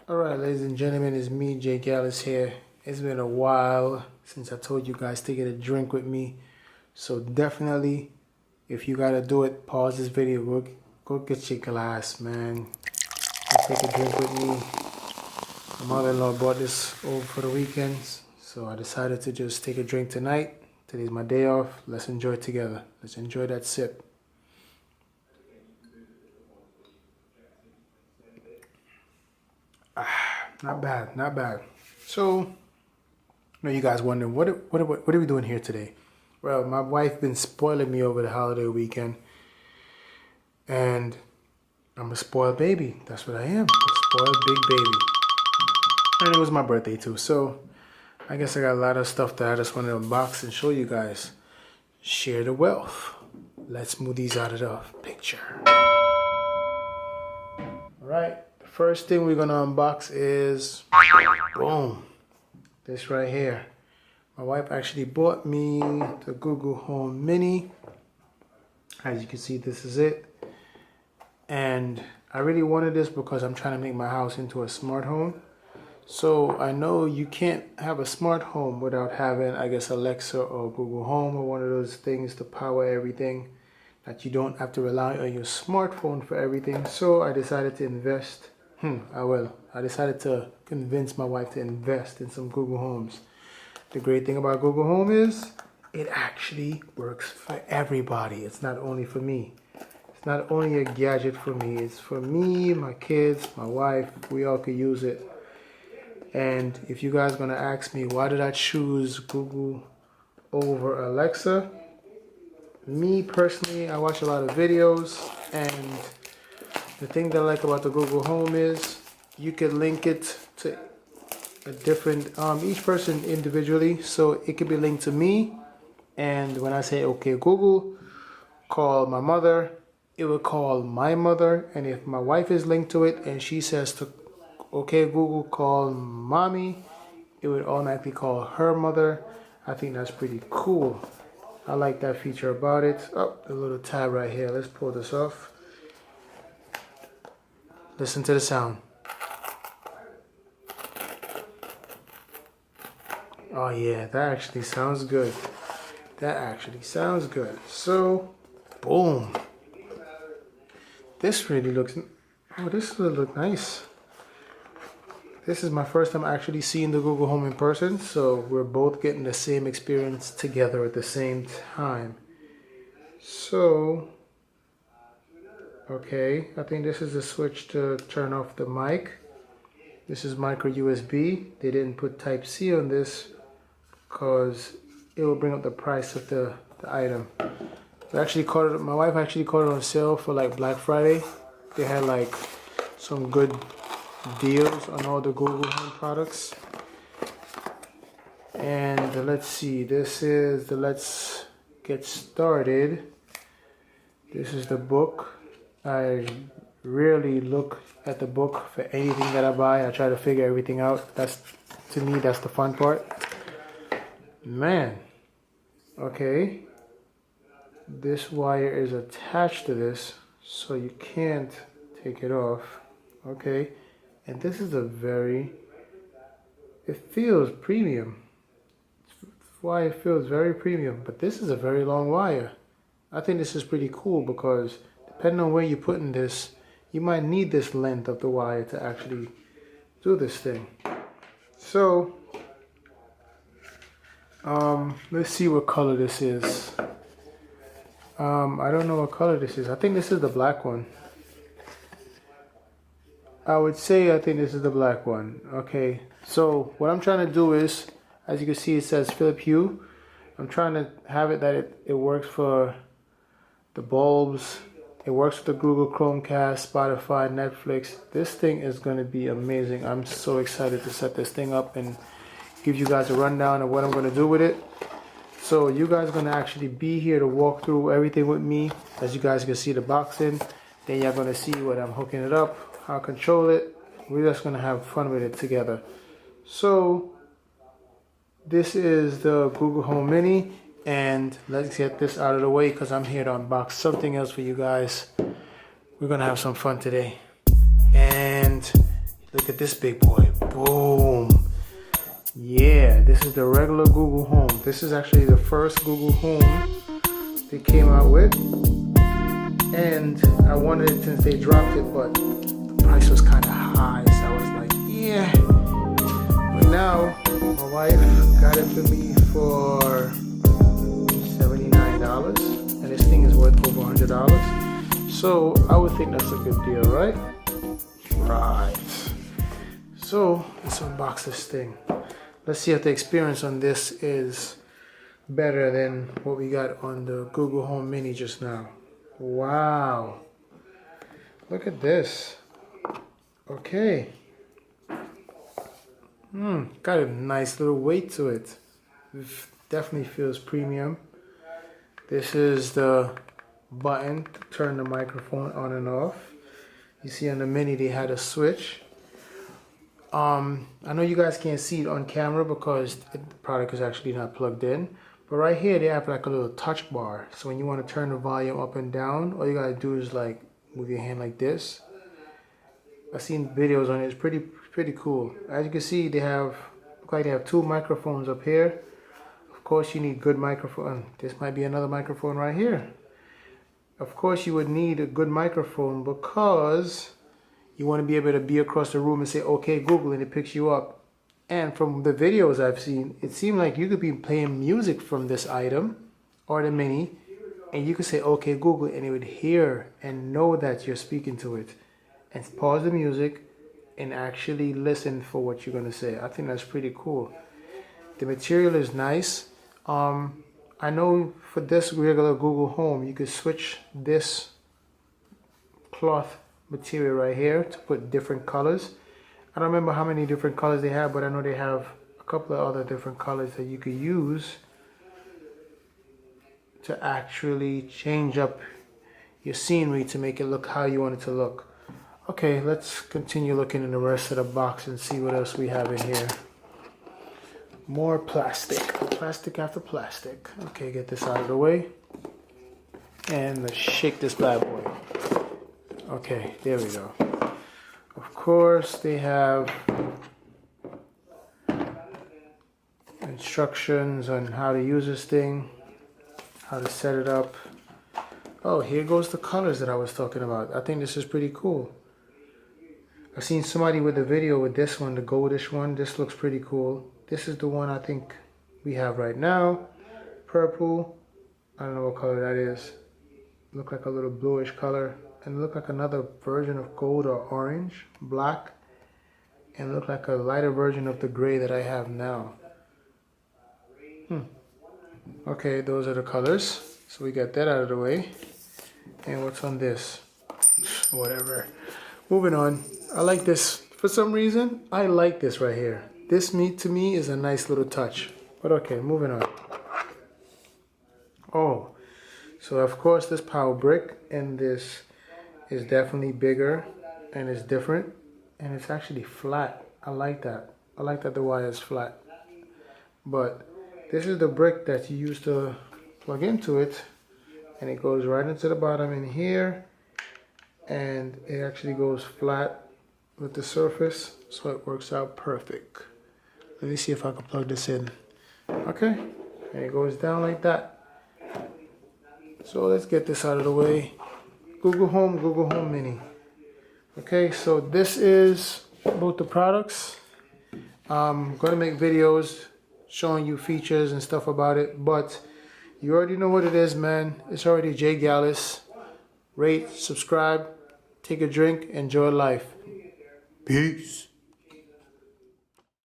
Alright, ladies and gentlemen, it's me, Jay Gallus here. It's been a while since I told you guys to get a drink with me. So definitely, if you gotta do it, pause this video, go get your glass, man. Take a drink with me. My mother-in-law bought this over for the weekends, so I decided to just take a drink tonight. Today's my day off. Let's enjoy it together. Let's enjoy that sip. Not bad, not bad. So, I know you guys wondering, what are we doing here today? Well, my wife been spoiling me over the holiday weekend, and I'm a spoiled baby. That's what I am, a spoiled big baby. And it was my birthday too, so I guess I got a lot of stuff that I just want to unbox and show you guys. Share the wealth. Let's move these out of the picture. All right. First thing we're gonna unbox is, boom, this right here. My wife actually bought me the Google Home Mini. As you can see, this is it. And I really wanted this because I'm trying to make my house into a smart home. So I know you can't have a smart home without having, I guess, Alexa or Google Home or one of those things to power everything, that you don't have to rely on your smartphone for everything. So I decided to invest. I decided to convince my wife to invest in some Google Homes. The great thing about Google Home is it actually works for everybody. It's not only for me. It's not only a gadget for me. It's for me, my kids, my wife. We all could use it. And if you guys are going to ask me, why did I choose Google over Alexa? Me personally, I watch a lot of videos, and the thing that I like about the Google Home is you can link it to a different, each person individually. So it could be linked to me. And when I say, okay, Google, call my mother, it will call my mother. And if my wife is linked to it and she says to, okay, Google, call mommy, it would automatically call her mother. I think that's pretty cool. I like that feature about it. Oh, the little tab right here. Let's pull this off. Listen to the sound. Oh yeah, that actually sounds good. That actually sounds good. So, boom. This really looks, oh, this will look nice. This is my first time actually seeing the Google Home in person, so we're both getting the same experience together at the same time. So, okay, I think this is the switch to turn off the mic. This is micro USB. They didn't put Type-C on this because it will bring up the price of the item. We actually caught it, my wife actually caught it on sale for like Black Friday. They had like some good deals on all the Google Home products. And let's see, this is the Let's Get Started. This is the book. I rarely look at the book for anything that I buy. I try to figure everything out. That's, to me, that's the fun part. Man, okay. This wire is attached to this, so you can't take it off. Okay. And this is a very, it feels premium. That's why it feels very premium. But this is a very long wire. I think this is pretty cool because depending on where you're putting this, you might need this length of the wire to actually do this thing. So, let's see what color this is. I don't know what color this is. I think this is the black one. I would say I think this is the black one. Okay, so what I'm trying to do is, as you can see, it says Philip Hue. I'm trying to have it that it works for the bulbs. It works with the Google Chromecast, Spotify, Netflix. This thing is going to be amazing. I'm so excited to set this thing up and give you guys a rundown of what I'm going to do with it. So you guys are going to actually be here to walk through everything with me. As you guys can see the boxing. Then you're going to see what I'm hooking it up, how I control it. We're just going to have fun with it together. So this is the Google Home Mini. And let's get this out of the way because I'm here to unbox something else for you guys. We're going to have some fun today. And Look at this big boy. Boom. Yeah, this is the regular Google Home. This is actually the first Google Home they came out with. And I wanted it since they dropped it, but the price was kind of high. So I was like, yeah. But now, my wife got it for me for $79. And this thing is worth over $100. So I would think that's a good deal, right? Right. So let's unbox this thing. Let's see if the experience on this is better than what we got on the Google Home Mini just now. Wow. Look at this. Okay. Got a nice little weight to it. Definitely feels premium. This is the button to turn the microphone on and off. You see on the Mini they had a switch. I know you guys can't see it on camera because the product is actually not plugged in. But right here they have like a little touch bar. So when you want to turn the volume up and down, all you gotta do is like move your hand like this. I've seen videos on it. It's pretty cool. As you can see, they look like they have two microphones up here. Of course, you need good microphone. This might be another microphone right here. Of course, you would need a good microphone because you want to be able to be across the room and say, "Okay, Google," and it picks you up. And from the videos I've seen, it seemed like you could be playing music from this item or the Mini, and you could say, "Okay, Google," and it would hear and know that you're speaking to it, and pause the music and actually listen for what you're gonna say. I think that's pretty cool. The material is nice. I know for this regular Google Home, you could switch this cloth material right here to put different colors. I don't remember how many different colors they have, but I know they have a couple of other different colors that you could use to actually change up your scenery to make it look how you want it to look. Okay, let's continue looking in the rest of the box and see what else we have in here. More plastic. Plastic after plastic. Okay, get this out of the way. And let's shake this bad boy. Okay, there we go. Of course, they have instructions on how to use this thing, how to set it up. Oh, here goes the colors that I was talking about. I think this is pretty cool. I've seen somebody with a video with this one, the goldish one. This looks pretty cool. This is the one I think we have right now. Purple. I don't know what color that is. Look like a little bluish color. And look like another version of gold or orange, black, and look like a lighter version of the gray that I have now. Okay, those are the colors. So we got that out of the way. And what's on this? Whatever. Moving on. I like this. For some reason, I like this right here. This to me is a nice little touch. But okay, moving on. Oh, so of course this power brick and this is definitely bigger and it's different and it's actually flat. I like that. I like that the wire is flat. But this is the brick that you use to plug into it, and it goes right into the bottom in here, and it actually goes flat with the surface, so it works out perfect. Let me see if I can plug this in. Okay, and it goes down like that. So let's get this out of the way. Google Home Mini. Okay, so this is both the products. I'm gonna make videos showing you features and stuff about it, but you already know what it is, man. It's already Jay Gallus. Rate, subscribe, take a drink, enjoy life. Peace.